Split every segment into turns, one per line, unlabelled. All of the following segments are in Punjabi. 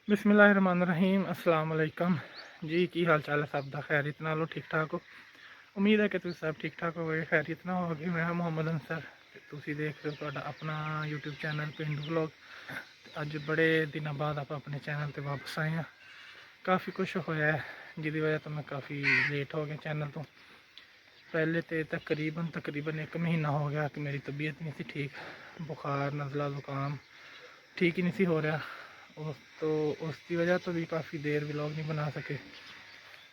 बिस्मिल्लाहिर्रहमानिर्रहीम अस्सलाम वालेकुम जी। की हाल चाल है सब का? खैरियत नालो ठीक ठाक हो? उम्मीद है कि तुम सब ठीक ठाक हो गए, खैरियत ना होगी। मैं मोहम्मद अंसर, तुसी देख रहे हो तुहाडा अपना यूट्यूब चैनल पेंडू व्लॉग। अज बड़े दिनों बाद आप अपने चैनल पर वापस आए हैं। काफ़ी कुछ होया है जिसकी वजह तो मैं काफ़ी लेट हो गया चैनल तो। पहले तो तकरीबन एक महीना हो गया कि मेरी तबीयत नहीं थी ठीक, बुखार नज़ला ज़ुकाम ठीक ही नहीं सी हो रहा। तो उसकी वजह तो भी काफ़ी देर व्लॉग नहीं बना सके।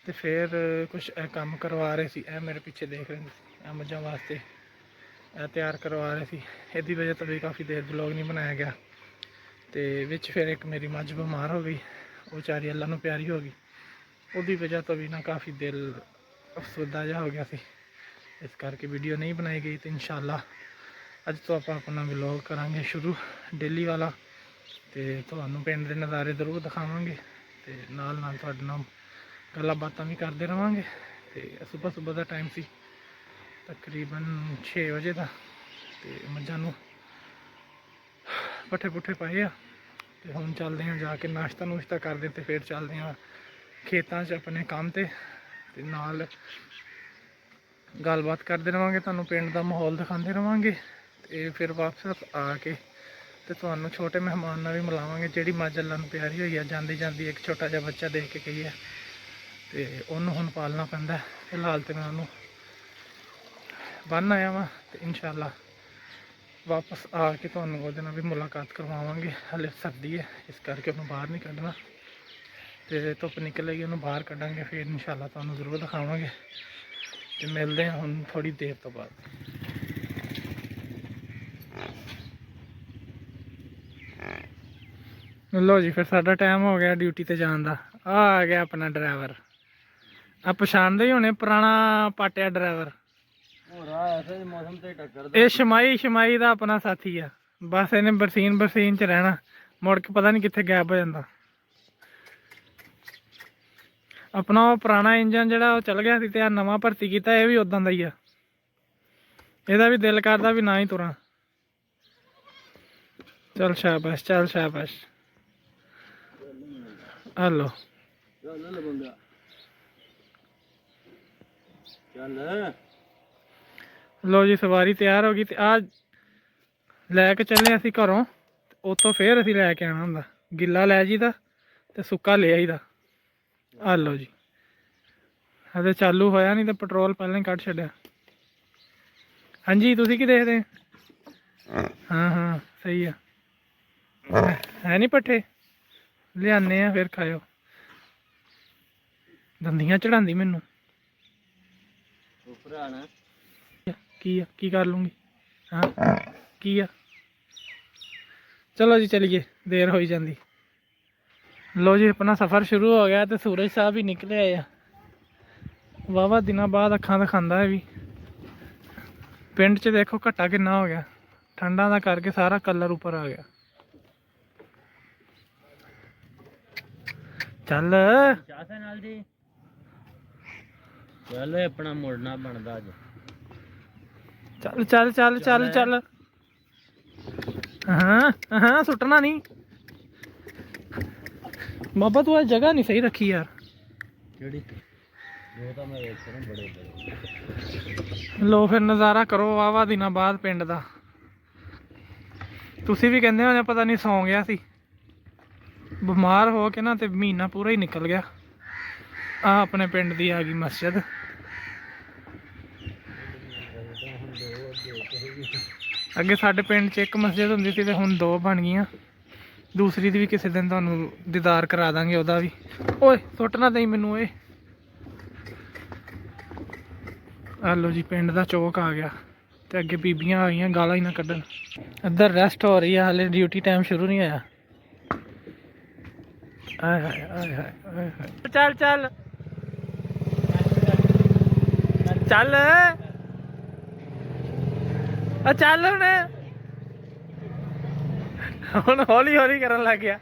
तो फिर कुछ काम करवा रहे थे, मेरे पीछे देख रहे थे मझां वास्ते तैयार करवा रहे थे। इसकी वजह तो भी काफ़ी देर व्लॉग नहीं बनाया गया। तो विच फिर एक मेरी मझ बीमार हो गई, वो बेचारी अल्लाह नूं प्यारी हो गई। उसकी वजह तो भी ना काफ़ी दिल अफसरदा जा हो गया सी, इस करके वीडियो नहीं बनाई गई। तो इंशाअल्लाह अज तो आप अपना व्लॉग करांगे शुरू डेली वाला। तो तुहानूं पिंड के नज़ारे जरूर दिखावांगे, तो नाल नाल तुहाडे नाल गल्लां बातां भी करते रहांगे। तो सुबह सुबह का टाइम सी तकरीबन 6 बजे का। तो मझां नूं पट्ठे पुट्ठे पाए आ, तो हुण चलदे हैं जाके नाश्ता नूश्ता करदे, तो फिर चलदे हैं खेतां च अपने काम ते नाल गलबात करते रहांगे, तुहानूं पिंड का माहौल दिखाते रहांगे। तो फिर वापस आके तो तुहानूं छोटे मेहमान भी मिलावांगे। जिहड़ी मझ अल्लाह नूं प्यारी होई है, जांदी जांदी एक छोटा जिहा बच्चा देख के गई है, तो उन्होंने हुण पालना पैंदा। फिलहाल तो मैं उन्होंने बन आया वां, तो इंशाअल्लाह वापस आके तुहानूं उहदे नाल भी मुलाकात करवावांगे। हले सर्दी है इस करके उन्होंने बाहर नहीं कढ़ना, तो धुप्प निकलेगी उन्होंने बाहर कढ़ांगे, फिर इंशाअल्लाह तुहानूं जरूर दिखावांगे। तो मिलते हैं हुण थोड़ी देर तो बाद। लो जी, फिर साडा टाइम हो गया ड्यूटी ते जान दा। आ गया अपना ड्राइवर, आ पछाणदे ही होने, पुराना पाटिया ड्राइवर। ये शमाई का अपना साथी है, बस इन्हें बरसीन च रहना, मुड़ के पता नहीं कितने गैप हो जाता। अपना वो पुराना इंजन जो चल गया सी, ते नवा भर्ती किया, यह भी उदा का ही है। यदा भी दिल करता भी ना ही तुरा। चल शाबाश, चल शाबाश। हेलो लो जी, सवारी तैयार हो गई। तो आ लैके चले असी घरों, उतों फिर असी लैके आना होंगे। गिला लै जीदा तो सुक्का ले आईदा। हेलो जी, अरे चालू होया नहीं तो पेट्रोल पहले कट छड्या। हाँ जी, तुसी की देखते? हाँ हाँ सही है नहीं पट्ठे लियाने आ, फिर खाओ। दंदियां चढ़ाती मैनू की कर लूँगी। हाँ की आ, चलो जी चलिए, देर हो जाती। लो जी, अपना सफ़र शुरू हो गया। तो सूरज साहब भी निकले आए, वाहवा दिनों बाद अखा दिखाता है भी। पिंड च देखो घट्टा किन्ना हो गया, ठंडा का करके सारा कलर ऊपर आ गया। चल
चल अपना मुड़ना बनता अज।
चल चल चल चल चल। हाँ हाँ सुटना नहीं बाबा, तू आज जगह नहीं सही रखी यार। लो फिर नज़ारा करो वाहवा दिनों बाद पिंड का। तुसी भी कहते होने पता नहीं सौ गया सी, बीमार हो के ना, तो महीना पूरा ही निकल गया। आ अपने पिंड की आ गई मस्जिद। अगे साडे पिंड च एक मस्जिद होंदी सी, ते हुण दो बन गई। दूसरी दी भी किसी दिन तुहानूं दीदार करा देंगे उहदा भी। ओए सुटना दई मैनू ओए। हेलो जी, पिंड का चौक आ गया। तो अगे बीबियां आ गई, गालां ही ना कड्ढन। इधर रेस्ट हो रही है, हाले ड्यूटी टाइम शुरू नहीं होया। आय हाय आय हाय आय हाय। चल चल चल चल हुण हौली हौली करन लग गया।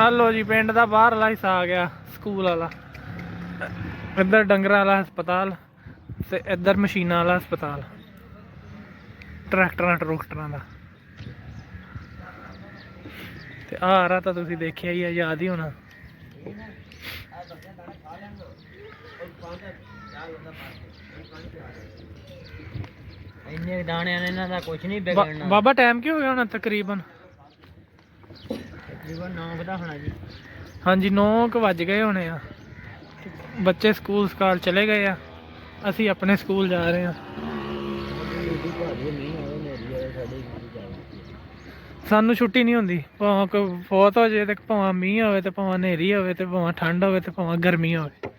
हेलो जी, पिंड का बाहरला हिस्सा आ गया, स्कूल वाला। इधर डंगर वाला हस्पताल, तो इधर मशीना वाला हस्पताल, ट्रैक्टर ट्रूक्टर का। ਤੇ ਆ ਰਹਾ ਤਾਂ ਤੁਸੀਂ ਦੇਖਿਆ ਹੀ ਆ, ਯਾਦ ਹੀ ਹੋਣਾ।
ਇੰਨੇ ਦਾਣਿਆਂ ਨੇ ਇਹਨਾਂ ਦਾ ਕੁਝ ਨਹੀਂ ਵਿਗੜਨਾ।
ਬਾਬਾ ਟਾਈਮ ਕੀ ਹੋ ਗਿਆ ਹੋਣਾ ਤਕਰੀਬਨ?
ਤਕਰੀਬਨ 9 ਵਜੇ ਹੋਣਾ ਜੀ।
ਹਾਂਜੀ 9 ਵੱਜ ਗਏ ਹੋਣੇ ਆ। ਬੱਚੇ ਸਕੂਲ ਸਕਾਲ ਚਲੇ ਗਏ ਆ, ਅਸੀਂ ਆਪਣੇ ਸਕੂਲ ਜਾ ਰਹੇ ਆ। ਸਾਨੂੰ ਛੁੱਟੀ ਨਹੀਂ ਹੁੰਦੀ, ਭਾਵੇਂ ਕੋਈ ਫੌਤ ਹੋ ਜਾਏ ਤੇ ਭਾਵੇਂ ਮੀਂਹ ਹੋਵੇ ਤੇ ਭਾਵੇਂ ਹਨੇਰੀ ਹੋਵੇ ਤੇ ਭਾਵੇਂ ਠੰਡ ਹੋਵੇ ਤੇ ਭਾਵੇਂ ਗਰਮੀ ਹੋਵੇ।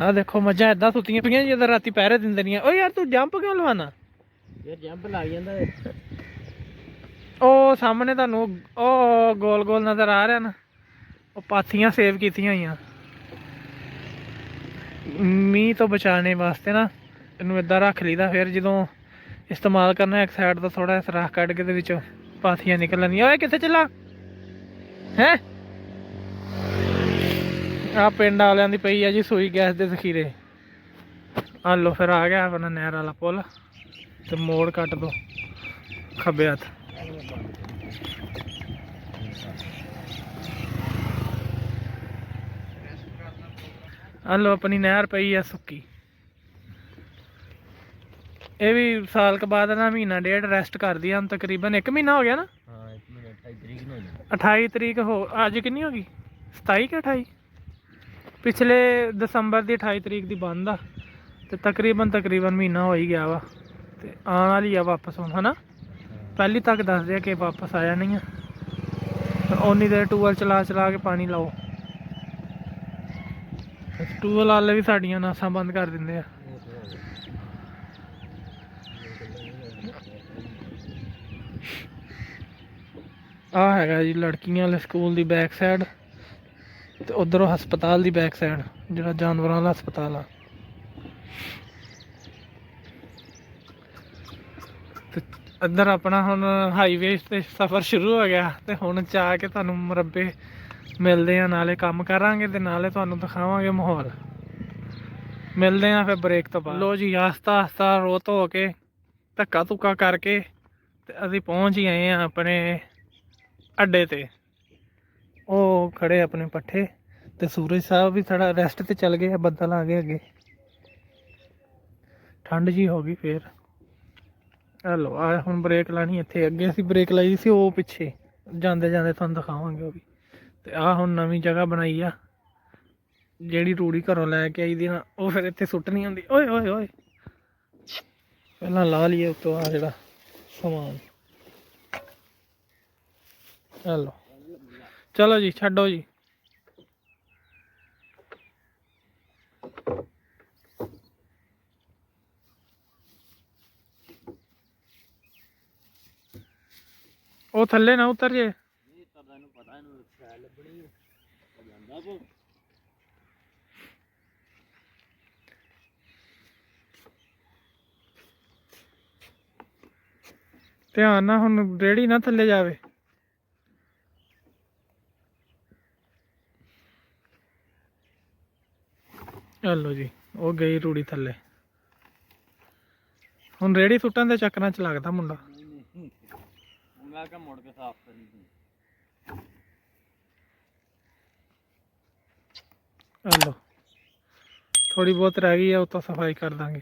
ਆਹ ਦੇਖੋ ਮੱਝਾਂ ਏਦਾਂ ਸੁੱਤੀਆਂ ਪਈਆਂ ਜਿੱਦਾਂ ਰਾਤੀ ਪਹਿਰੇ ਦਿੰਦੇ ਨਹੀਂ। ਓ ਯਾਰ ਤੂੰ ਜੰਪ ਕਿਉਂ ਲਵਾਣਾ?
ਯਾਰ ਜੰਪ ਲੱਗ ਜਾਂਦਾ।
ਉਹ ਸਾਹਮਣੇ ਤੁਹਾਨੂੰ ਉਹ ਗੋਲ ਗੋਲ ਨਜ਼ਰ ਆ ਰਿਹਾ ਨਾ, ਉਹ ਪਾਥੀਆਂ ਸੇਵ ਕੀਤੀਆਂ ਹੋਈਆਂ ਮੀਂਹ ਤੋਂ ਬਚਾਉਣੇ ਵਾਸਤੇ ਨਾ। ਇਹਨੂੰ ਏਦਾਂ ਰੱਖ ਲਈਦਾ, ਫਿਰ ਜਦੋਂ ਇਸਤੇਮਾਲ ਕਰਨਾ ਇੱਕ ਸਾਈਡ ਤੋਂ ਥੋੜਾ ਜਿਹਾ ਰਾਖ ਕੱਢ ਕੇ ਦੇ ਵਿੱਚੋਂ ਪਾਥੀਆਂ ਨਿਕਲ ਆਉਂਦੀਆਂ। ਓਏ ਕਿੱਥੇ ਚੱਲਾ ਹੈ? ਆ ਪਿੰਡ ਵਾਲਿਆਂ ਦੀ ਪਈ ਆ ਜੀ ਸੂਈ ਗੈਸ ਦੇ ਜ਼ਖੀਰੇ। ਆ ਲੋ ਫਿਰ ਆ ਗਿਆ ਆਪਣਾ ਨਹਿਰ ਵਾਲਾ ਪੁੱਲ ਤੇ ਮੋੜ ਕੱਟ ਦੋ ਖੱਬੇ ਹੱਥ। ਆ ਲੋ ਆਪਣੀ ਨਹਿਰ ਪਈ ਆ ਸੁੱਕੀ। ਇਹ ਵੀ ਸਾਲ ਕੁ ਬਾਅਦ ਨਾ ਮਹੀਨਾ ਡੇਢ ਰੈਸਟ ਕਰਦੀ ਆ। ਹੁਣ ਤਕਰੀਬਨ 1 ਮਹੀਨਾ ਹੋ ਗਿਆ ਨਾ।
ਹਾਂ 1 ਮਹੀਨਾ 28 ਤਰੀਕ ਨੂੰ ਹੋ ਜਾਣਾ।
28 ਤਰੀਕ ਹੋ, ਅੱਜ ਕਿੰਨੀ ਹੋ ਗਈ? 27 ਕਿ 28? ਪਿਛਲੇ ਦਸੰਬਰ ਦੀ 28 ਤਰੀਕ ਦੀ ਬੰਦ ਆ ਤੇ ਤਕਰੀਬਨ ਮਹੀਨਾ ਹੋ ਹੀ ਗਿਆ ਵਾ। ਤੇ ਆਉਣ ਵਾਲੀ ਆ ਵਾਪਸ ਹੁਣ, ਹਨਾ? ਪਹਿਲੀ ਤੱਕ ਦੱਸਦੇ ਆ ਕਿ ਵਾਪਸ ਆਇਆ ਨਹੀਂ ਆ। ਪਰ ਓਨੀ ਦੇਰ ਟੂਬਲ ਚਲਾ ਕੇ ਪਾਣੀ ਲਾਓ। ਟੂਬਲ ਵਾਲੇ ਵੀ ਸਾਡੀਆਂ ਨਾਸਾਂ ਬੰਦ ਕਰ ਦਿੰਦੇ ਆ। ਆ ਹੈਗਾ ਜੀ ਲੜਕੀਆਂ ਵਾਲੇ ਸਕੂਲ ਦੀ ਬੈਕ ਸਾਈਡ ਤੇ ਉਧਰੋਂ ਹਸਪਤਾਲ ਦੀ ਬੈਕ ਸਾਈਡ, ਜਿਹੜਾ ਜਾਨਵਰਾਂ ਵਾਲਾ ਹਸਪਤਾਲ ਆ। ਤੇ ਇੱਧਰ ਆਪਣਾ ਹੁਣ ਹਾਈਵੇ ਤੇ ਸਫ਼ਰ ਸ਼ੁਰੂ ਹੋ ਗਿਆ ਤੇ ਹੁਣ ਚਾਹ ਕੇ ਤੁਹਾਨੂੰ ਮੁਰੱਬੇ ਮਿਲਦੇ ਆ, ਨਾਲੇ ਕੰਮ ਕਰਾਂਗੇ ਤੇ ਨਾਲੇ ਤੁਹਾਨੂੰ ਦਿਖਾਵਾਂਗੇ ਮਾਹੌਲ। ਮਿਲਦੇ ਆ ਫਿਰ ਬ੍ਰੇਕ ਤੋਂ ਬਾਅਦ। ਲੋ ਜੀ ਆਸਤਾ ਆਸਤਾ ਰੋ ਧੋ ਕੇ ਧੱਕਾ ਧੁੱਕਾ ਕਰਕੇ ਤੇ ਅਸੀਂ ਪਹੁੰਚ ਹੀ ਆਏ ਆ ਆਪਣੇ ਅੱਡੇ ਤੇ। ਉਹ ਖੜੇ ਆਪਣੇ ਪੱਠੇ ਤੇ ਸੂਰਜ ਸਾਹਿਬ ਵੀ ਥੋੜਾ ਰੈਸਟ ਤੇ ਚੱਲ ਗਏ ਆ। ਬੱਦਲ ਆ ਗਏ ਅੱਗੇ, ਠੰਡ ਜੀ ਹੋ ਗਈ ਫੇਰ। ਹੈਲੋ ਆ ਹੁਣ ਬ੍ਰੇਕ ਲਾਣੀ ਇੱਥੇ। ਅੱਗੇ ਅਸੀਂ ਬ੍ਰੇਕ ਲਾਈ ਸੀ ਉਹ ਪਿੱਛੇ, ਜਾਂਦੇ ਜਾਂਦੇ ਤੁਹਾਨੂੰ ਦਿਖਾਵਾਂਗੇ ਉਹ ਵੀ। ਤੇ ਆਹ ਹੁਣ ਨਵੀਂ ਜਗ੍ਹਾ ਬਣਾਈ ਆ, ਜਿਹੜੀ ਰੂੜੀ ਘਰੋਂ ਲੈ ਕੇ ਆਈ ਦੀ ਨਾ, ਉਹ ਫਿਰ ਇੱਥੇ ਸੁੱਟ ਨਹੀਂ ਹੁੰਦੀ। ਓਏ ਓਏ ਓਏ ਪਹਿਲਾਂ ਲਾ ਲਈਏ ਉੱਤੋਂ ਆ ਜਿਹੜਾ ਸਮਾਨ। ਹੈਲੋ ਚਲੋ ਜੀ ਛੱਡੋ ਜੀ। ਉਹ ਥੱਲੇ ਨਾ ਉਤਰ ਜੇ। ਧਿਆਨ ਨਾਲ, ਹੁਣ ਰੇੜੀ ਨਾ ਥੱਲੇ ਜਾਵੇ। ਚਲੋ ਜੀ ਉਹ ਗਈ ਰੂੜੀ ਥੱਲੇ। ਹੁਣ ਰੇੜੀ ਸੁੱਟਣ ਦੇ ਚੱਕਰਾਂ 'ਚ ਲੱਗਦਾ ਮੁੰਡਾ।
ਮੈਂ ਕਿਹਾ ਮੁੜ ਕੇ ਸਾਫ਼ ਕਰੀ ਤੂੰ।
ਚਲੋ ਥੋੜੀ ਬਹੁਤ ਰਹਿ ਗਈ ਆ, ਉਹ ਤਾਂ ਸਫਾਈ ਕਰ ਦਾਂਗੇ।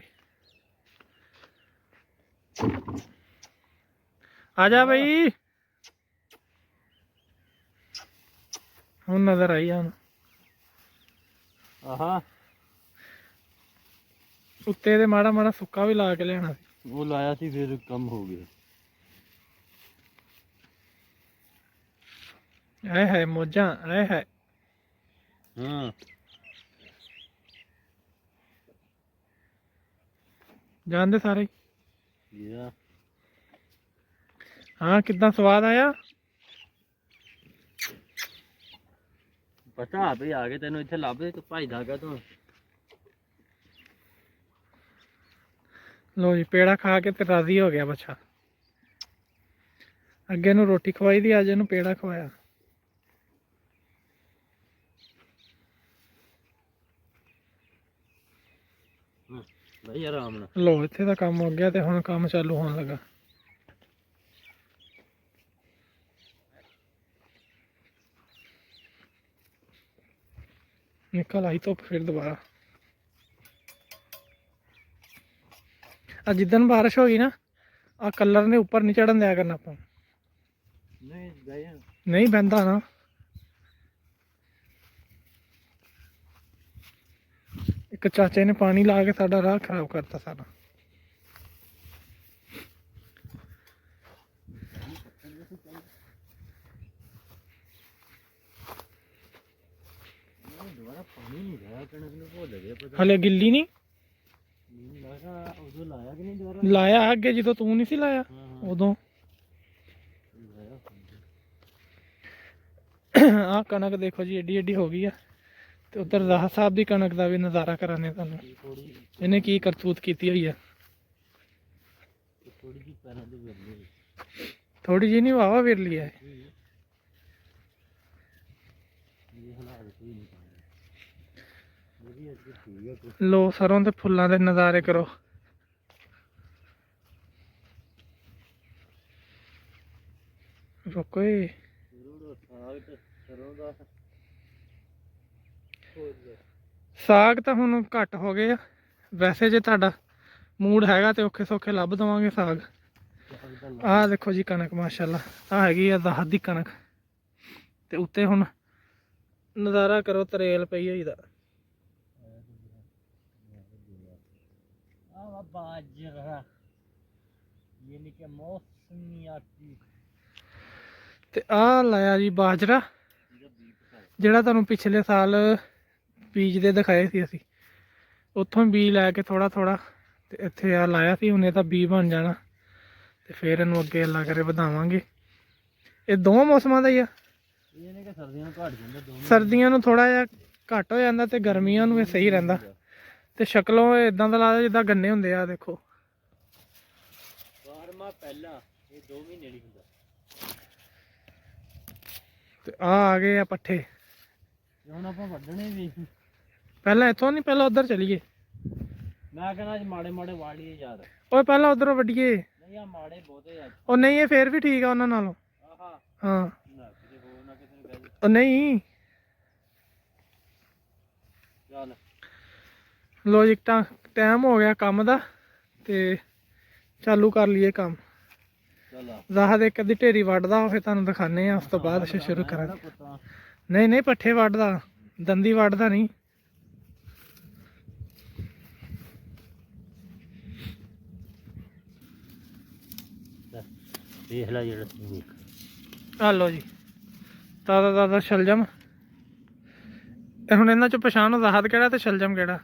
ਆ ਜਾ ਬਈ, ਹੁਣ ਨਜ਼ਰ ਆਈ ਆ। ਹੁਣ
ਆਹਾ
ਉੱਤੇ ਤੇ ਮਾੜਾ ਮਾੜਾ ਸੁੱਕਾ ਵੀ ਲਾ ਕੇ ਲਿਆਣਾ ਸੀ।
ਉਹ ਲਾਇਆ ਸੀ ਫਿਰ ਕੰਮ ਹੋ ਗਿਆ।
ਆਏ ਹੈ ਮੋਜਾਂ, ਆਏ ਹੈ।
ਹਾਂ
ਜਾਣਦੇ ਸਾਰੇ।
ਯਾ
ਹਾਂ ਕਿੱਦਾਂ ਸਵਾਦ ਆਇਆ?
ਪਤਾ ਵੀ ਆ ਗਏ ਤੈਨੂੰ ਇੱਥੇ ਲੱਭ ਤੂੰ ਭਜਦਾ ਗਿਆ ਤੂੰ।
ਲੋ ਜੀ ਪੇੜਾ ਖਾ ਕੇ ਤੇ ਰਾਜ਼ੀ ਹੋ ਗਿਆ ਬੱਚਾ। ਅੱਗੇ ਨੂੰ ਰੋਟੀ ਖਵਾਈ ਦੀ, ਅੱਜ ਇਹਨੂੰ ਪੇੜਾ ਖਵਾਇਆ।
ਬਈ ਆਰਾਮ ਨਾਲ।
ਲੋ ਇੱਥੇ ਦਾ ਕੰਮ ਹੋ ਗਿਆ ਤੇ ਹੁਣ ਕੰਮ ਚਾਲੂ ਹੋਣ ਲੱਗਾ। निकल आई धुप फिर दोबारा। जिदन बारिश होगी ना आ कलर ने ऊपर नहीं चढ़न दिया करना अपन। नहीं बहता ना। एक चाचे ने पानी ला के साडा राह खराब करता सारा। हले गिल्ली नहीं लाया अगे जो तू नहीं सी लाया उदों। आ कणक देखो जी एडी एडी हो गई है। तो उधर राह साहब की कणक का भी नज़ारा कराने तुहानू इन्हें की करतूत की हुई है। थोड़ी जी नहीं वाहवा विरली है। लो सरों के फुलों के नज़ारे करो। रुको साग तो हुण घट हो गए। वैसे जे तुहाडा मूड हैगा तो औखे सौखे लभ देवांगे साग। आ देखो जी कणक माशाअल्लाह आ हैगी आ दाह दी कणक। ते उत्ते हुण नज़ारा करो तरेल पई होई दा। ते आ लाया जी बाजरा जिहड़ा तुहानू पिछले साल बीजदे दिखाए सी असी। उत्थों बीज लैके थोड़ा थोड़ा ते इत्थे आ लाया सी। हुण इहदा बीज बन जाना ते फिर इहनू अगे अल्लाह करे वधावांगे। ये दो मौसमां दा ही आ। सर्दियां नू थोड़ा जिहा घट हो जांदा ते गर्मियां नू सही रहिंदा। ते शक्लों इदां दा लगदा जिद्दां गन्ने हुंदे आ। देखो ते आ गए आ पट्ठे। पहला इत्थों नहीं पहला उधर चलीए।
मैं कहना माड़े माड़े वाड़िए यार।
ओए पहला उधरों वड्डीए।
नहीं आ माड़े बहुते यार।
ओ नहीं ये फिर भी ठीक है उन्हां नालों। हाँ ओ नहीं लो जी टाइम हो गया काम दा ते चालू कर लिए काम। राह दे कदी ढेरी वड्डदा फिर तुहानू दिखाने आ। उस तो बाद शुरू करांगे। नहीं नहीं पट्ठे वड्डदा दंदी वड्डदा नहीं।
देख ला
आ लो जी ताज़ा ताज़ा शलजम। हुण इन्हां चों पछाणो राहत केड़ा ते शलजम केड़ा।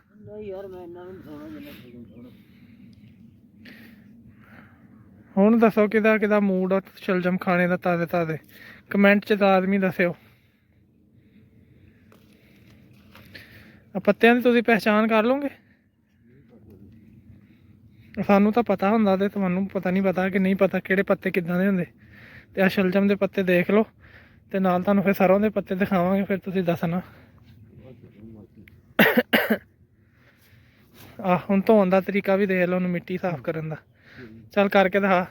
हुण दसो किदा किदा मूड आ शलजम खाने दा ताज़े ताज़े कमेंट च लाजमी दस्सिओ। पत्तियां दी तुसीं पहचान कर लोगे। सानू तो पता हुंदा ते तुहानू पता नहीं पता कि नहीं पता किहड़े पत्ते किदां दे हुंदे। ते आ शलजम दे पत्ते देख लो ते नाल तुहानू फिर सरों दे पत्ते दिखावांगे फिर तुसीं दसना। हुण धोन दा तरीका भी देख लो मिट्टी साफ करन दा। चल करके दिखा।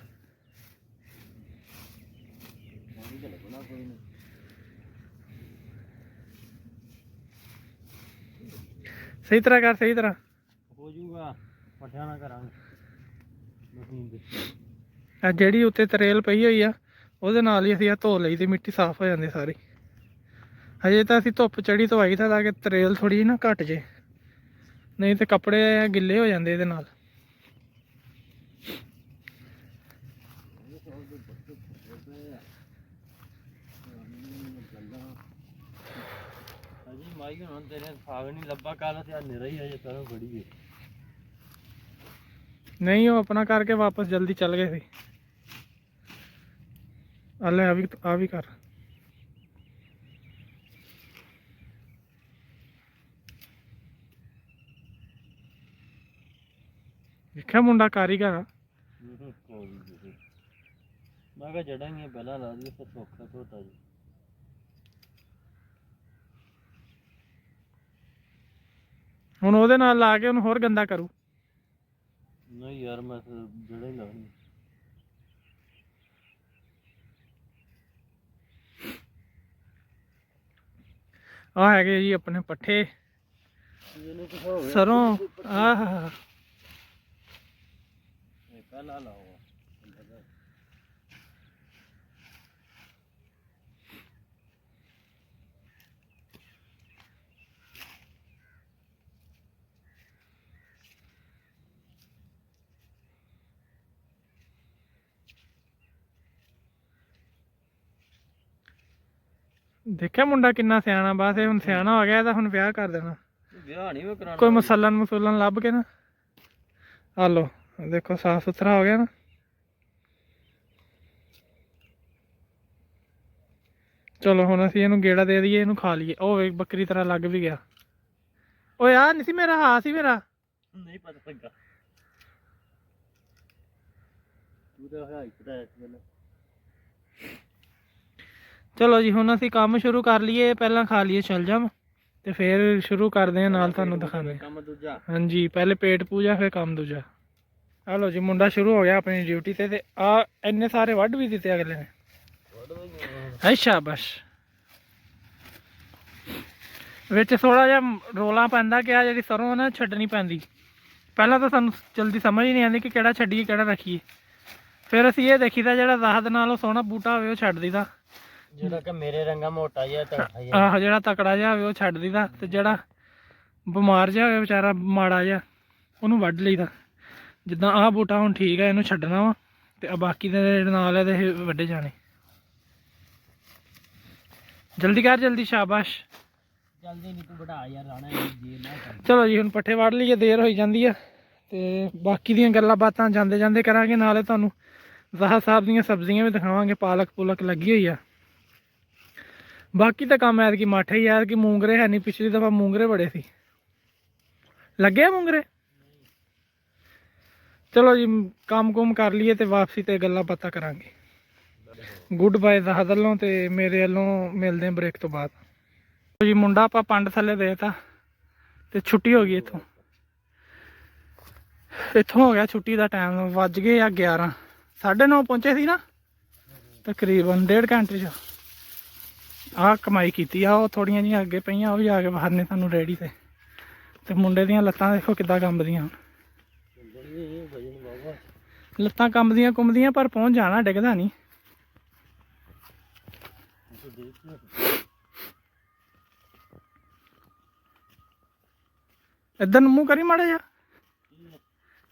सही तरह कर सही तरह
हो जूगा पट्ठिया ना करांगे।
ਜਿਹੜੀ ਉੱਤੇ ਤਰੇਲ ਪਈ ਹੋਈ ਆ ਉਹਦੇ ਨਾਲ ਹੀ ਅਸੀਂ ਆ ਧੋ ਲਈ ਤੇ ਮਿੱਟੀ ਸਾਫ਼ ਹੋ ਜਾਂਦੀ ਸਾਰੀ। ਹਜੇ ਤਾਂ ਅਸੀਂ ਧੁੱਪ ਚੜੀ ਧਵਾਈ ਤਾਂ ਕਿ ਤਰੇਲ ਥੋੜੀ ਨਾ ਘਟ ਜੇ ਨਹੀਂ ਤੇ ਕੱਪੜੇ ਗਿੱਲੇ ਹੋ ਜਾਂਦੇ ਇਹਦੇ ਨਾਲ।
ਮਾਈ ਹੁਣ ਤੇਰੇ ਸਾਗ ਨਹੀਂ ਲੱਭਾ ਕੱਲ ਤੇ ਹਨੇਰਾ ਹੀ ਅਜੇ ਤਰ੍ਹਾਂ ਬੜੀ ਹੈ।
नहीं वो अपना करके वापस जल्दी चल गए थे। अल्ले आ भी कर देखा मुंडा कारीगर आ।
मैं कहा जड़ेंगे पहला ला दिए फिर सौखा धोता जी।
हुण ओहदे नाल ला के उन्हें होर गंदा करूँ।
नहीं यार मैं जड़े ही लानी।
आ है जी अपने पट्ठे
ਇਹਨੂੰ ਕੁਛ ਹੋਵੇ
ਸਰੋਂ ਆਹ
ਇਹ ਪਹਿਲਾਂ ਲਾਓ
ਦੇਖਿਆ ਮੁੰਡਾ ਕਿੰਨਾ ਸਿਆਣਾ, ਬਸ ਇਹ ਹੁਣ ਸਿਆਣਾ ਹੋ ਗਿਆ ਤਾਂ ਹੁਣ ਵਿਆਹ ਕਰ ਦੇਣਾ।
ਵਿਆਹ ਨਹੀਂ ਮੈਂ ਕਰਾਉਣਾ
ਕੋਈ ਮਸਲਨ ਲੱਭ ਕੇ ਨਾ। ਆ ਲੋ ਦੇਖੋ ਸਾਫ ਸੁਥਰਾ ਹੋ ਗਿਆ ਨਾ। ਚਲੋ ਹੁਣ ਅਸੀਂ ਇਹਨੂੰ ਗੇੜਾ ਦੇ ਦਈਏ, ਇਹਨੂੰ ਖਾ ਲਈਏ। ਉਹ ਵੇਖ ਬੱਕਰੀ ਤਰ੍ਹਾਂ ਲੱਗ ਵੀ ਗਿਆ। ਓਏ ਆ ਨਹੀਂ ਸੀ ਮੇਰਾ, ਹਾਂ ਸੀ ਮੇਰਾ।
ਨਹੀਂ ਪਤਾ ਲੱਗਾ ਤੂੰ ਤਾਂ ਹੋਇਆ ਇਸ ਵੇਲੇ।
ਚਲੋ ਜੀ ਹੁਣ ਅਸੀਂ ਕੰਮ ਸ਼ੁਰੂ ਕਰ ਲਈਏ, ਪਹਿਲਾਂ ਖਾ ਲਈਏ ਸ਼ਲਜਮ ਤੇ ਫਿਰ ਸ਼ੁਰੂ ਕਰਦੇ ਹਾਂ, ਨਾਲ ਤੁਹਾਨੂੰ ਦਿਖਾਉਂਦੇ।
ਕੰਮ ਦੂਜਾ
ਹਾਂਜੀ ਪਹਿਲੇ ਪੇਟ ਪੂਜਾ ਫਿਰ ਕੰਮ ਦੂਜਾ। ਆ ਲੋ ਜੀ ਮੁੰਡਾ ਸ਼ੁਰੂ ਹੋ ਗਿਆ ਆਪਣੀ ਡਿਊਟੀ ਤੇ ਆ ਇੰਨੇ ਸਾਰੇ ਵੱਢ ਵੀ ਦਿੱਤੇ ਅਗਲੇ ਨੇ। ਹੈ ਸ਼ਾਬਾਸ਼। ਵਿੱਚ ਥੋੜਾ ਜਿਹਾ ਰੋਲਾ ਪੈਂਦਾ ਕਿ ਆ ਜਿਹੜੀ ਸਰੋਂ ਨਾ ਛੱਡਣੀ ਪੈਂਦੀ। ਪਹਿਲਾਂ ਤਾਂ ਸਾਨੂੰ ਜਲਦੀ ਸਮਝ ਹੀ ਨਹੀਂ ਆਉਂਦੀ ਕਿ ਕਿਹੜਾ ਛੱਡੀਏ ਕਿਹੜਾ ਰੱਖੀਏ। ਫਿਰ ਅਸੀਂ ਇਹ ਦੇਖੀਦਾ ਜਿਹੜਾ ਰਾਹਤ ਨਾਲੋਂ ਸੋਹਣਾ ਬੂਟਾ ਹੋਵੇ ਉਹ ਛੱਡ ਦਈਦਾ,
ਜਿਹੜਾ ਕਿ ਮੇਰੇ ਰੰਗਾ ਮੋਟਾ ਜਿਹਾ ਤੜਫਾ ਜਿਹਾ।
ਆਹ ਜਿਹੜਾ ਤਕੜਾ ਜਿਹਾ ਹੋਵੇ ਉਹ ਛੱਡ ਦਈਦਾ, ਤੇ ਜਿਹੜਾ ਬਿਮਾਰ ਜਿਹਾ ਹੋਵੇ ਵਿਚਾਰਾ ਮਾੜਾ ਜਿਹਾ ਉਹਨੂੰ ਵੱਢ ਲਈਦਾ। ਜਿੱਦਾਂ ਆਹ ਬੂਟਾ ਹੁਣ ਠੀਕ ਹੈ, ਇਹਨੂੰ ਛੱਡਣਾ ਵਾ ਤੇ ਆ ਬਾਕੀ ਦੇ ਜਿਹੜੇ ਨਾਲ ਇਹਦੇ ਇਹ ਵੱਢੇ ਜਾਣੇ। ਜਲਦੀ ਕਰ ਜਲਦੀ, ਸ਼ਾਬਾਸ਼।
ਜਲਦੀ ਨਹੀਂ ਤੂੰ ਵਢਾ ਯਾਰ, ਰਾਣਾ ਜੀ ਨਾ ਕਰ।
ਚਲੋ ਜੀ ਹੁਣ ਪੱਠੇ ਵੱਢ ਲਈਏ, ਦੇਰ ਹੋਈ ਜਾਂਦੀ ਆ ਤੇ ਬਾਕੀ ਦੀਆਂ ਗੱਲਾਂ ਬਾਤਾਂ ਜਾਂਦੇ ਜਾਂਦੇ ਕਰਾਂਗੇ। ਨਾਲੇ ਤੁਹਾਨੂੰ ਜ਼ਾਹਾ ਸਾਹਿਬ ਦੀਆਂ ਸਬਜ਼ੀਆਂ ਵੀ ਦਿਖਾਵਾਂਗੇ, ਪਾਲਕ ਪੂਲਕ ਲੱਗੀ ਹੋਈ ਆ। ਬਾਕੀ ਤਾਂ ਕੰਮ ਐਤਕੀ ਮਾਠੇ ਹੀ ਆ ਕਿ ਮੂੰਗਰੇ ਹੈ ਨਹੀਂ। ਪਿਛਲੀ ਦਫਾ ਮੂੰਗਰੇ ਬੜੇ ਸੀ, ਲੱਗੇ ਆ ਮੂੰਗਰੇ। ਚਲੋ ਜੀ ਕੰਮ ਕੁਮ ਕਰ ਲਈਏ ਤੇ ਵਾਪਸੀ ਤੇ ਗੱਲਾਂ ਬਾਤਾਂ ਕਰਾਂਗੇ। ਗੁੱਡ ਬਾਏ ਜ਼ਾਹਦ ਵੱਲੋਂ ਤੇ ਮੇਰੇ ਵੱਲੋਂ ਮਿਲਦੇ ਹਾਂ ਬ੍ਰੇਕ ਤੋਂ ਬਾਅਦ। ਜੀ ਮੁੰਡਾ ਆਪਾਂ ਪੰਡ ਥੱਲੇ ਦੇਤਾ ਤੇ ਛੁੱਟੀ ਹੋ ਗਈ ਇੱਥੋਂ ਹੋ ਗਿਆ ਛੁੱਟੀ ਦਾ ਟਾਈਮ। ਵੱਜ ਗਏ ਆ 11, 9:30 ਪਹੁੰਚੇ ਸੀ ਨਾ ਤਕਰੀਬਨ, 1.5 ਘੰਟੇ 'ਚ। ਆਹ ਕਮਾਈ ਕੀਤੀ ਆ, ਉਹ ਥੋੜੀਆਂ ਜਿਹੀਆਂ ਅੱਗੇ ਪਈਆਂ ਉਹ ਵੀ ਆ ਕੇ ਬਾਹਰ ਨੇ ਤੁਹਾਨੂੰ ਰੇੜੀ ਤੇ ਮੁੰਡੇ ਦੀਆਂ ਲੱਤਾਂ ਦੇਖੋ ਕਿੱਦਾਂ ਕੰਬਦੀਆਂ। ਲੱਤਾਂ ਕੰਬਦੀਆਂ ਕੁੰਬਦੀਆਂ ਪਰ ਪਹੁੰਚ ਜਾਣਾ, ਡਿੱਗਦਾ ਨਹੀਂ। ਇੱਧਰ ਨੂੰ ਮੂੰਹ ਕਰੀ ਮਾੜਾ ਜਿਹਾ,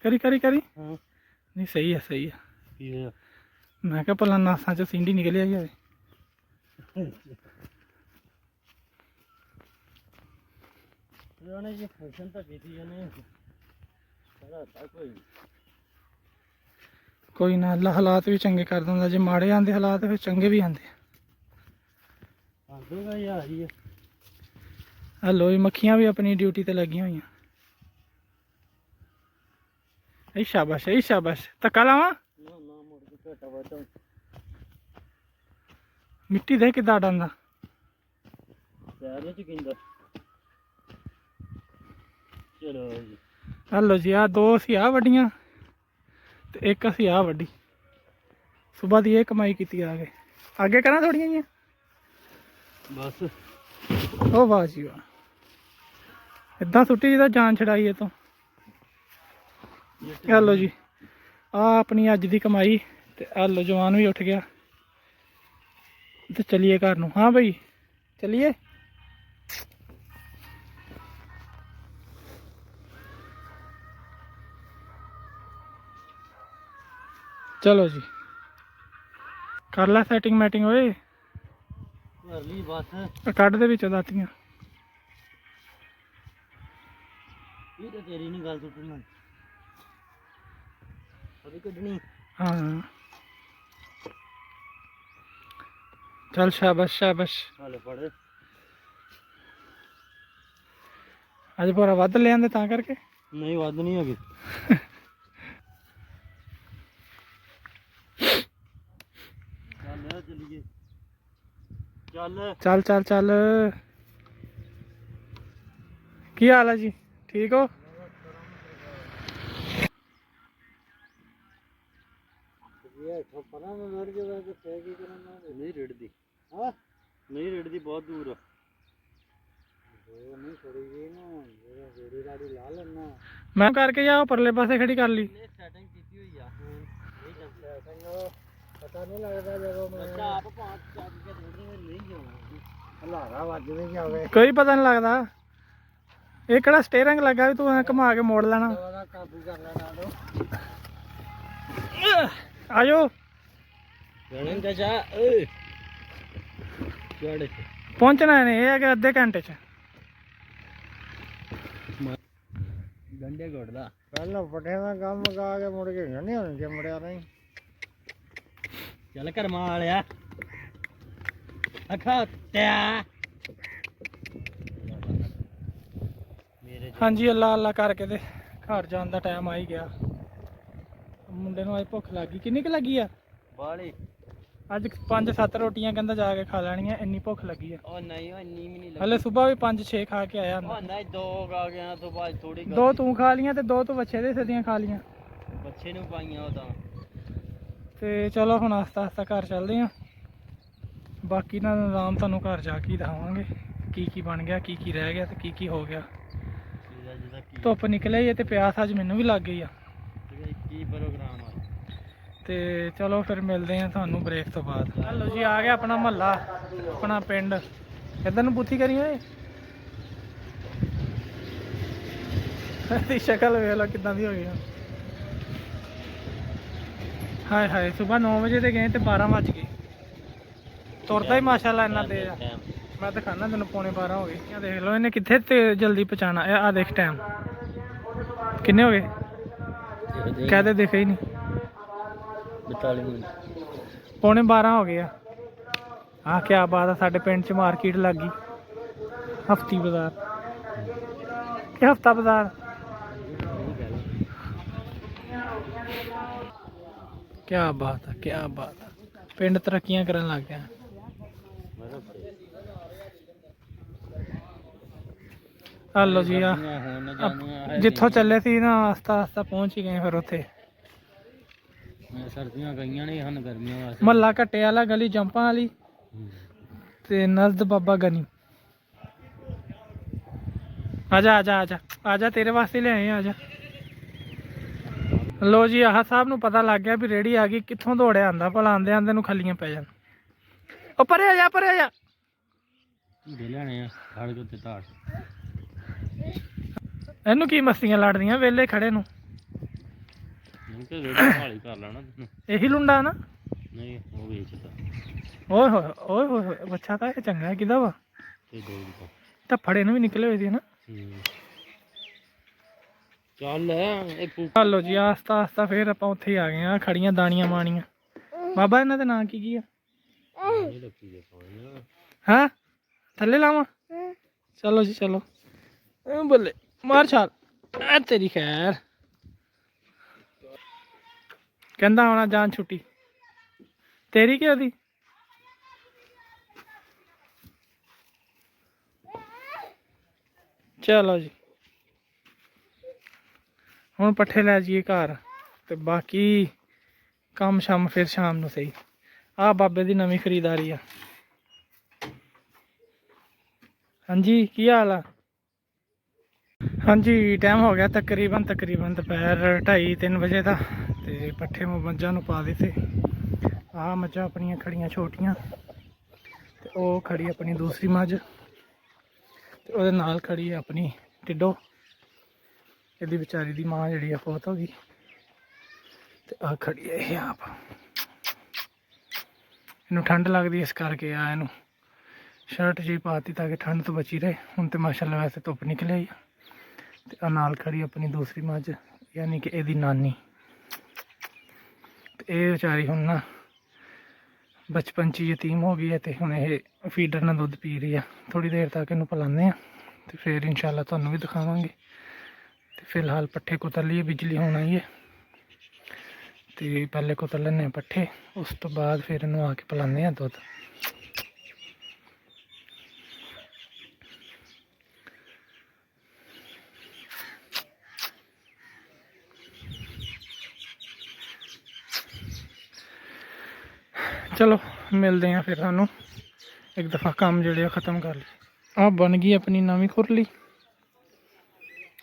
ਕਰੀ। ਨਹੀਂ ਸਹੀ ਆ। ਮੈਂ ਕਿਹਾ ਭਲਾ ਨਾਸਾਂ 'ਚ ਸਿੰਡੀ ਨਿਕਲਿਆ ਜਾਵੇ।
ਰਾਣੇ ਜੀ ਫੰਕਸ਼ਨ ਤਾਂ ਕੀਤੀ ਜਾਨੇ ਸਾਰਾ ਤਾਂ
ਕੋਈ ਨਾ, ਅੱਲਾ ਹਾਲਾਤ ਵੀ ਚੰਗੇ ਕਰ ਦਿੰਦਾ। ਜੇ ਮਾੜੇ ਆਂਦੇ ਹਾਲਾਤ ਫਿਰ ਚੰਗੇ ਵੀ ਆਂਦੇ
ਆਂਦੂਗਾ ਯਾਰ ਹੀ।
ਹਲੋ, ਮੱਖੀਆਂ ਵੀ ਆਪਣੀ ਡਿਊਟੀ ਤੇ ਲੱਗੀਆਂ ਹੋਈਆਂ। ਇਹ ਸ਼ਾਬਾਸ਼। ਧੱਕਾ ਲਾਵਾਂ,
ਨਾ ਮੁੜ ਕੇ ਘਟਾ ਵਾਟਾ
ਮਿੱਟੀ ਦੇ ਕਿੱਦਾਂ ਡਾਂਦਾ
ਪਿਆਰੇ ਚ ਕਿੰਦਾ। ਚਲੋ ਜੀ
ਹਲੋ ਜੀ, ਆ ਦੋ ਅਸੀਂ ਆ ਵੱਡੀਆਂ ਤੇ ਇੱਕ ਅਸੀਂ ਆ ਵੱਡੀ। ਸੁਬਾਹ ਦੀ ਇਹ ਕਮਾਈ ਕੀਤੀ ਆ ਗਏ। ਅੱਗੇ ਕਰਾਂ ਥੋੜੀਆਂ ਜੀਆਂ
ਬਸ।
ਉਹ ਵਾਹ ਜੀ ਵਾਹ, ਇੱਦਾਂ ਸੁੱਟੀ ਜਿਹਦਾ ਜਾਨ ਛਡਾਈ ਇਹ ਤੋਂ। ਹਲੋ ਜੀ ਆ ਆਪਣੀ ਅੱਜ ਦੀ ਕਮਾਈ ਤੇ ਹਲੋ ਜਵਾਨ ਵੀ ਉੱਠ ਗਿਆ ਤੇ ਚਲੀਏ ਘਰ ਨੂੰ। ਹਾਂ ਬਈ ਚਲੀਏ। ਚਲੋ ਜੀ ਕਰ ਲੈ ਸੈਟਿੰਗ ਮੈਟਿੰਗ ਓਏ,
ਕਰ ਲਈ ਬਸ।
ਕੱਢ ਦੇ ਵਿੱਚੋਂ ਦਾਤੀਆਂ।
ਇਹ ਤਾਂ ਤੇਰੀ ਨਹੀਂ ਗੱਲ ਸੁਣਨੀ, ਅਭੀ ਕੱਢਣੀ।
ਹਾਂ ਚੱਲ ਸ਼ਾਬਾਸ਼।
ਹਾਲੇ ਫੜ।
ਅੱਜ ਭੋਰਾ ਵੱਧ ਲਿਆਂਦੇ ਤਾਂ ਕਰਕੇ।
ਨਹੀਂ ਵੱਧ ਨਹੀਂ ਹੈਗੀ। ਚੱਲੀਏ
ਚੱਲ। ਕੀ ਹਾਲ ਹੈ ਜੀ, ਠੀਕ ਹੋ?
ਨਹੀਂ ਰਿੜਦੀ, ਹਾਂ ਨਹੀਂ ਰਿੜਦੀ, ਬਹੁਤ ਦੂਰ ਆ।
ਮੈਂ ਕਰਕੇ ਜਾ ਪਰਲੇ ਪਾਸੇ ਖੜੀ ਕਰ ਲਈ।
ਸੈਟਿੰਗ ਕੀਤੀ ਹੋਈ ਆ ਪਤਾ ਨਹੀਂ ਲੱਗਦਾ ਜਦੋਂ ਮੈਂ ਆਪ ਪਾਂਚ ਚੱਕ ਕੇ ਨਹੀਂ ਜਾਊਂਗਾ ਹਲਾਰਾ ਵੱਜ ਵੀ ਜਾਵੇ
ਕੋਈ ਪਤਾ ਨਹੀਂ ਲੱਗਦਾ। ਇਹ ਕਿਹੜਾ ਸਟੀਅਰਿੰਗ ਲੱਗਾ ਵੀ ਤੂੰ ਐ ਘੁਮਾ ਕੇ ਮੋੜ ਲੈਣਾ।
ਕਾਬੂ ਕਰ ਲੈਣਾ ਤੂੰ
ਆਜੋ
ਗਣਨ ਚਾਚਾ ਓਏ ਚੜ
ਪਹੁੰਚਣਾ ਨੇ, ਇਹ ਹੈ ਕਿ ਅੱਧੇ ਘੰਟੇ ਚ।
ਗੰਡੇ ਘੋੜਦਾ
ਪਹਿਲਾਂ ਪੱਠਿਆਂ ਦਾ ਕੰਮ ਮਗਾ ਕੇ ਮੁੜ ਕੇ ਨਹੀਂ ਹੋਣਗੇ ਮੁੜਿਆ ਨਹੀਂ।
ਚੱਲ ਕਰਮਾ ਵਾਲਿਆ ਅੱਖਾਂ ਤਿਆ ਮੇਰੇ
ਹਾਂਜੀ ਅੱਲਾ ਅੱਲਾ ਕਰਕੇ ਤੇ ਘਰ ਜਾਣ ਦਾ ਟਾਈਮ ਆ ਹੀ ਗਿਆ। ਮੁੰਡੇ ਨੂੰ ਅੱਜ ਭੁੱਖ ਲੱਗ ਗਈ। ਕਿੰਨੀ ਕੁ ਲੱਗੀ ਆ?
ਬਾਲੀ
ਅੱਜ 5-7 ਰੋਟੀਆਂ ਕਹਿੰਦਾ ਜਾ ਕੇ ਖਾ ਲੈਣੀਆਂ, ਇੰਨੀ ਭੁੱਖ ਲੱਗੀ ਆ।
ਉਹ ਨਹੀਂ ਉਹ ਇੰਨੀ ਵੀ ਨਹੀਂ
ਹਲੇ ਸਵੇਰ ਵੀ 5-6 ਖਾ ਕੇ ਆਇਆ
ਉਹ ਨਹੀਂ ਦੋ ਗਾ ਗਿਆ ਤੋਂ ਬਾਅਦ ਥੋੜੀ
2 ਤੂੰ ਖਾ ਲੀਆਂ ਤੇ 2 ਤੂੰ ਬੱਚੇ ਦੇ ਸਦੀਆਂ ਖਾ ਲੀਆਂ।
ਬੱਚੇ ਨੂੰ ਪਾਈਆਂ ਉਹ ਤਾਂ
ਤੇ ਚਲੋ ਹੁਣ ਆਸਤਾ ਆਸਤਾ ਘਰ ਚੱਲਦੇ ਆਂ। ਬਾਕੀ ਨਾ ਆਰਾਮ ਤੁਹਾਨੂੰ ਘਰ ਜਾ ਕੇ ਹੀ ਦਿਖਾਵਾਂਗੇ ਕੀ ਕੀ ਬਣ ਗਿਆ, ਕੀ ਕੀ ਰਹਿ ਗਿਆ ਤੇ ਕੀ ਕੀ ਹੋ ਗਿਆ।
ਜਿਹਦਾ ਕੀ
ਧੁੱਪ ਨਿਕਲਿਆ ਹੀ ਤੇ ਪਿਆਸ ਅੱਜ ਮੈਨੂੰ ਵੀ ਲੱਗ ਗਈ ਆ।
ਕੀ ਪ੍ਰੋਗਰਾਮ ਆ
ਤੇ ਚਲੋ ਫਿਰ ਮਿਲਦੇ ਆ ਤੁਹਾਨੂੰ ਬ੍ਰੇਕ ਤੋਂ ਬਾਅਦ। ਹਲੋ ਜੀ ਆ ਗਿਆ ਆਪਣਾ ਮਹੱਲਾ, ਆਪਣਾ ਪਿੰਡ। ਇੱਧਰ ਨੂੰ ਪੁੱਥੀ ਕਰੀ ਓਏ। ਇਹਦੀ ਸ਼ਕਲ ਵੇਖ ਲਓ ਕਿੱਦਾਂ ਦੀ ਹੋ ਗਈ। ਹਾਏ ਹਾਏ ਸਵੇਰ 9 ਵਜੇ ਤੇ ਗਏ ਤੇ 12 ਵੱਜ ਗਏ। ਤੁਰਦਾ ਹੀ ਮਾਸ਼ਾਅੱਲਾ ਇੰਨਾ ਤੇਜ਼ ਆ। ਮੈਂ ਦਿਖਾਣਾ ਤੈਨੂੰ, ਪੌਣੇ 12 ਹੋ ਗਏ। ਆ ਦੇਖ ਲਓ ਇਹਨੇ ਕਿੱਥੇ ਤੇ ਜਲਦੀ ਪਹੁੰਚਾਣਾ। ਆ ਦੇਖ ਟਾਈਮ ਕਿੰਨੇ ਹੋ ਗਏ, ਕਹਦੇ ਦਿਖੇ ਹੀ ਨਹੀਂ।
42 ਮਿੰਟ
ਪੌਣੇ 12 ਹੋ ਗਏ ਆ। ਆਹ ਕਿਆ ਬਾਤ ਆ, ਸਾਡੇ ਪਿੰਡ 'ਚ ਮਾਰਕੀਟ ਲੱਗ ਗਈ। ਹਫਤੀ ਬਾਜ਼ਾਰ ਕਿ ਹਫਤਾ ਬਾਜ਼ਾਰ, ਕਿਆ ਬਾਤ ਆ, ਕਿਆ ਬਾਤ ਆ। ਪਿੰਡ ਤਰੱਕੀਆਂ ਕਰਨ ਲੱਗ ਗਿਆ। ਹਲੋ ਜੀ ਆ ਜਿੱਥੋਂ ਚੱਲੇ ਸੀ ਨਾ ਆਸਤਾ ਆਸਤਾ ਪਹੁੰਚ ਹੀ ਗਏ। ਫਿਰ ਉੱਥੇ
ਸਰਦੀਆਂ ਗਈਆਂ ਨੇ ਹਨ, ਗਰਮੀਆਂ ਵਾਸਤੇ
ਮਹੱਲਾ ਘੱਟੇ ਵਾਲਾ, ਗਲੀ ਜੰਪਾਂ ਵਾਲੀ ਤੇ ਨਜ਼ਦ ਬਾਬਾ ਗਨੀ। ਆਜਾ ਆਜਾ ਆਜਾ ਆਜਾ, ਤੇਰੇ ਵਾਸਤੇ ਲਿਆਏ। ਆਜਾ ਲੋ ਜੀ, ਆਹ ਸਾਹਿਬ ਨੂੰ ਪਤਾ ਲੱਗ ਗਿਆ ਵੀ ਰੇੜੀ ਆ ਗਈ। ਕਿੱਥੋਂ ਦੌੜਿਆ ਆਂਦਾ ਭਲਾ, ਆਂਦੇ ਆਂਦੇ ਨੂੰ ਖੱਲੀਆਂ ਪੈ ਜਾਣ। ਉਹ ਪਰੇ ਆ ਜਾ, ਪਰੇ ਆ ਜਾ।
ਦੇ ਲੈਣੇ ਆ ਹੜ ਕੇ ਤਾੜ।
ਇਹਨੂੰ ਕੀ ਮਸਤੀਆਂ ਲੜਦੀਆਂ ਵੇਲੇ ਖੜੇ ਨੂੰ।
ਕਿ ਰੇੜੀ ਹਾਲੀ ਕਰ ਲੈਣਾ ਤੈਨੂੰ।
ਇਹੀ ਲੁੰਡਾ ਨਾ।
ਨਹੀਂ ਉਹ ਵੇਚਦਾ।
ਓਏ ਹੋਏ ਓਏ ਹੋਏ, ਬੱਚਾ ਤਾਂ ਇਹ ਚੰਗਾ ਕਿਹਦਾ ਵਾ।
ਤੇ ਦੋ ਦੀ
ਤਾਂ ਫੜੇ ਨੂੰ ਵੀ ਨਿਕਲੇ ਹੋਏ ਸੀ ਨਾ।
ਚੱਲ ਇਹ
ਹਲੋ ਜੀ ਆਸਤਾ ਆਸਤਾ ਫਿਰ ਆਪਾਂ ਉੱਥੇ ਹੀ ਆ ਗਏ ਆ। ਖੜੀਆਂ ਦਾਣੀਆਂ ਮਾਣੀਆਂ। ਬਾਬਾ ਇਹਨਾਂ ਦੇ ਨਾਂ ਕੀ ਆ? ਹਾਂ ਥੱਲੇ ਲਾਵਾਂ। ਚਲੋ ਜੀ ਚਲੋ, ਬੱਲੇ ਮਾਰ ਛਾਲ। ਐ ਤੇਰੀ ਖੈਰ। ਕਹਿੰਦਾ ਆਉਣਾ ਜਾਨ ਛੁੱਟੀ ਤੇਰੀ ਕਿ ਉਹਦੀ? ਚਲੋ ਜੀ ਹੁਣ ਪੱਠੇ ਲੈ ਜਾਈਏ ਘਰ ਤੇ ਬਾਕੀ ਕੰਮ ਸ਼ਾਮ ਫਿਰ ਸ਼ਾਮ ਨੂੰ ਸਹੀ। ਆਹ ਬਾਬੇ ਦੀ ਨਵੀਂ ਖਰੀਦਦਾਰੀ ਆ। ਹਾਂਜੀ ਕੀ ਹਾਲ ਆ? ਹਾਂਜੀ ਟਾਈਮ ਹੋ ਗਿਆ ਤਕਰੀਬਨ ਦੁਪਹਿਰ 2:30-3 ਵਜੇ ਦਾ। ਤੇ ਪੱਠੇ ਮੱਝਾਂ ਨੂੰ ਪਾ ਦਿੱਤੇ। ਆਹ ਮੱਝਾਂ ਆਪਣੀਆਂ ਖੜੀਆਂ ਛੋਟੀਆਂ ਤੇ ਉਹ ਖੜੀ ਆਪਣੀ ਦੂਸਰੀ ਮੱਝ ਤੇ ਉਹਦੇ ਨਾਲ ਖੜੀ ਆਪਣੀ ਟਿੱਡੋ। ਇਹਦੀ ਵਿਚਾਰੀ ਦੀ ਮਾਂ ਜਿਹੜੀ ਆ ਫੌਤ ਹੋ ਗਈ। ਤੇ ਆਹ ਖੜੀ ਹੈ ਇਹ ਆਪ। ਇਹਨੂੰ ਠੰਡ ਲੱਗਦੀ ਇਸ ਕਰਕੇ ਆ ਇਹਨੂੰ ਸ਼ਰਟ ਜਿਹੀ ਪਾਤੀ ਤਾਂ ਕਿ ਠੰਡ ਤੋਂ ਬਚੀ ਰਹੇ। ਹੁਣ ਤੇ ਮਾਸ਼ਾਅੱਲਾ ਵੈਸੇ ਧੁੱਪ ਨਿਕਲ ਆਈ। ਤੇ ਆ ਨਾਲ ਖੜੀ ਆਪਣੀ ਦੂਸਰੀ ਮੱਝ ਯਾਨੀ ਕਿ ਇਹਦੀ ਨਾਨੀ। ਤੇ ਇਹ ਵਿਚਾਰੀ ਹੁਣ ਨਾ ਬਚਪਨ 'ਚ ਯਤੀਮ ਹੋ ਗਈ ਹੈ ਤੇ ਹੁਣ ਇਹ ਫੀਡਰ ਨਾਲ ਦੁੱਧ ਪੀ ਰਹੀ ਆ। ਥੋੜ੍ਹੀ ਦੇਰ ਤੱਕ ਇਹਨੂੰ ਪਿਲਾਉਂਦੇ ਆ ਤੇ ਫਿਰ ਇਨਸ਼ਾਅੱਲਾ ਤੁਹਾਨੂੰ ਵੀ ਦਿਖਾਵਾਂਗੇ। ਤੇ ਫਿਲਹਾਲ ਪੱਠੇ ਕੁਤਰ ਲਈਏ, ਬਿਜਲੀ ਹੁਣ ਆਈ ਹੈ ਤੇ ਪਹਿਲੇ ਕੁਤਰ ਲੈਂਦੇ ਹਾਂ ਪੱਠੇ, ਉਸ ਤੋਂ ਬਾਅਦ ਫਿਰ ਇਹਨੂੰ ਆ ਕੇ ਪਿਲਾਉਂਦੇ ਆ ਦੁੱਧ। ਚਲੋ ਮਿਲਦੇ ਆ ਫਿਰ ਤੁਹਾਨੂੰ ਇੱਕ ਦਫਾ ਕੰਮ ਜਿਹੜੇ ਆ ਖ਼ਤਮ ਕਰ ਲਈ। ਆ ਬਣ ਗਈ ਆਪਣੀ ਨਵੀਂ ਖੁਰਲੀ।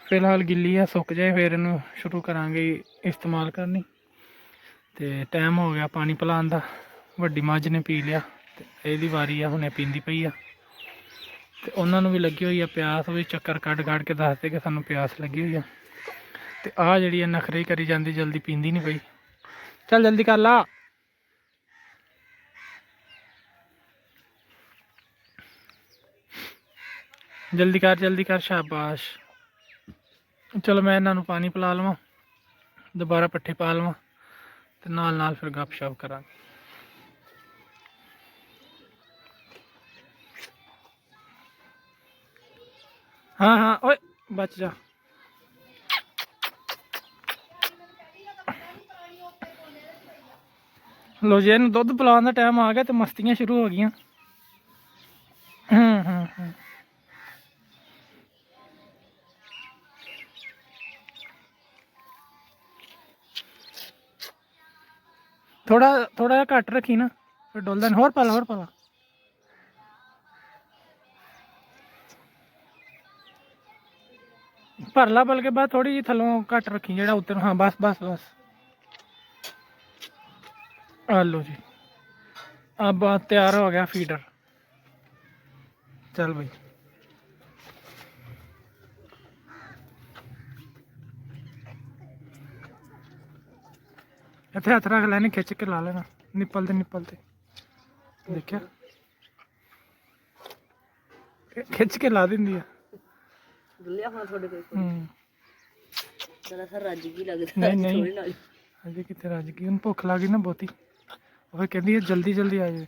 ਫਿਲਹਾਲ ਗਿੱਲੀ ਆ, ਸੁੱਕ ਜਾਏ ਫਿਰ ਇਹਨੂੰ ਸ਼ੁਰੂ ਕਰਾਂਗੇ ਇਸਤੇਮਾਲ ਕਰਨੀ। ਤੇ ਟਾਈਮ ਹੋ ਗਿਆ ਪਾਣੀ ਪਿਲਾਉਣ ਦਾ। ਵੱਡੀ ਮੱਝ ਨੇ ਪੀ ਲਿਆ ਤੇ ਇਹਦੀ ਵਾਰੀ ਆ, ਹੁਣੇ ਪੀਂਦੀ ਪਈ ਆ। ਤੇ ਉਹਨਾਂ ਨੂੰ ਵੀ ਲੱਗੀ ਹੋਈ ਆ ਪਿਆਸ, ਉਹ ਵੀ ਚੱਕਰ ਕੱਢ ਕੇ ਦੱਸਦੇ ਕਿ ਸਾਨੂੰ ਪਿਆਸ ਲੱਗੀ ਹੋਈ ਆ। ਤੇ ਆਹ ਜਿਹੜੀ ਆ ਨਖਰੇ ਕਰੀ ਜਾਂਦੀ, ਜਲਦੀ ਪੀਂਦੀ ਨਹੀਂ ਪਈ। ਚੱਲ ਜਲਦੀ ਕਰ ਲਾ। ਜਲਦੀ ਕਰ ਸ਼ਾਬਾਸ਼। ਚਲੋ ਮੈਂ ਇਹਨਾਂ ਨੂੰ ਪਾਣੀ ਪਿਲਾ ਲਵਾਂ, ਦੁਬਾਰਾ ਪੱਠੇ ਪਾ ਲਵਾਂ ਤੇ ਨਾਲ ਫਿਰ ਗੱਪ ਸ਼ਪ ਕਰਾਂਗੇ। ਹਾਂ ਓਏ ਬਚ ਜਾ। ਲੋ ਜੀ, ਇਹਨੂੰ ਦੁੱਧ ਪਿਲਾਉਣ ਦਾ ਟਾਈਮ ਆ ਗਿਆ ਤੇ ਮਸਤੀਆਂ ਸ਼ੁਰੂ ਹੋ ਗਈਆਂ। ਥੋੜਾ ਜਿਹਾ ਘੱਟ ਰੱਖੀ ਨਾ, ਫਿਰ ਡੁੱਲਦਾ ਨਹੀਂ। ਹੋਰ ਪਾ ਲਾ। ਭਰ ਲਾ, ਬਲਕਿ ਬਾਅਦ ਥੋੜੀ ਜਿਹੀ ਥੱਲੋਂ ਘੱਟ ਰੱਖੀ, ਜਿਹੜਾ ਉੱਤੇ। ਹਾਂ ਬਸ। ਆ ਲੋ ਜੀ, अब तैयार हो गया फीडर। चल भाई, इतने हथ रख लेने, खिंच के ला लेना निप्पल ते देखिया, खिंच के ला देंदी है। नहीं अजे कितने रज गई, उन्हें भुख लग गई ना बहुती, फिर कहती है जल्दी आ जाए।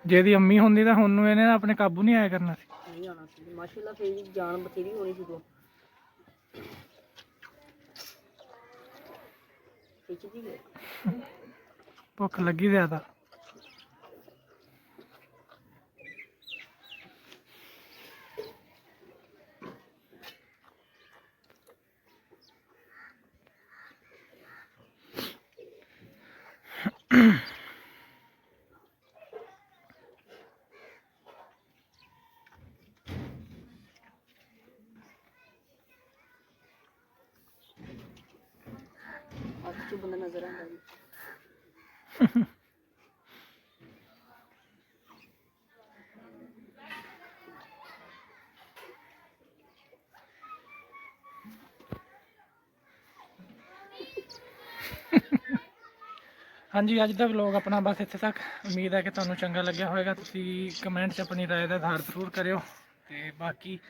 जे दी अम्मी होंदी तां हुण नूं इहने अपने काबू नहीं आया करना सी। नहीं आना सी माशाअल्लाह, फिर जान बथेरी होनी सी। तो भुख लगी ज्यादा। बंदा नजर आता है। हाँ जी, अज का व्लॉग अपना बस इत्थे तक। उम्मीद है कि तुहानू चंगा लग्या होएगा। तुसी कमेंट च अपनी राय का इजहार जरूर करियो ते बाकी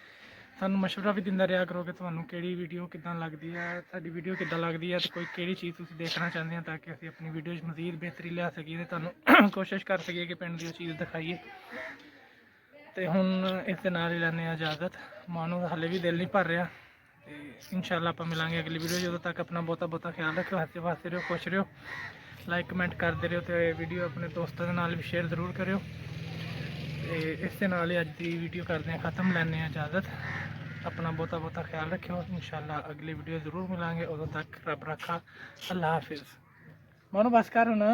सानू मशवरा भी दिंदा रहा करो कि तुहानू किहड़ी वीडियो किद्दां लगदी है, साडी वीडियो किद्दां लगदी है, ते कोई किहड़ी चीज़ तुसी देखना चाहते हैं, ताकि असीं अपनी वीडियो च मजीद बेहतरी लिया सकीए ते तुहानू कोशिश कर सकीए कि पिंड दी चीज़ दिखाइए। तो हुण इस दे नाल ही लैंदे आं इजाजत। मानू हाले भी दिल नहीं भर रहा। इंशाअल्लाह आपां मिलांगे अगली वीडियो। जदों तक अपना बहुता ख्याल रखियो, हस्से वास्ते रहो, खुश रहो, लाइक कमेंट करते रहो, तो वीडियो अपने दोस्तों के नाल भी शेयर जरूर करियो। इस दे नाल ही अज की वीडियो करते हैं ख़त्म, लैंदे आं इजाजत। अपना बहुता ख्याल रखियो। इंशाअल्लाह अगली वीडियो जरूर मिलांगे। उदों तक रब रखा। अल्लाह हाफिज़। मानो बस कर ना।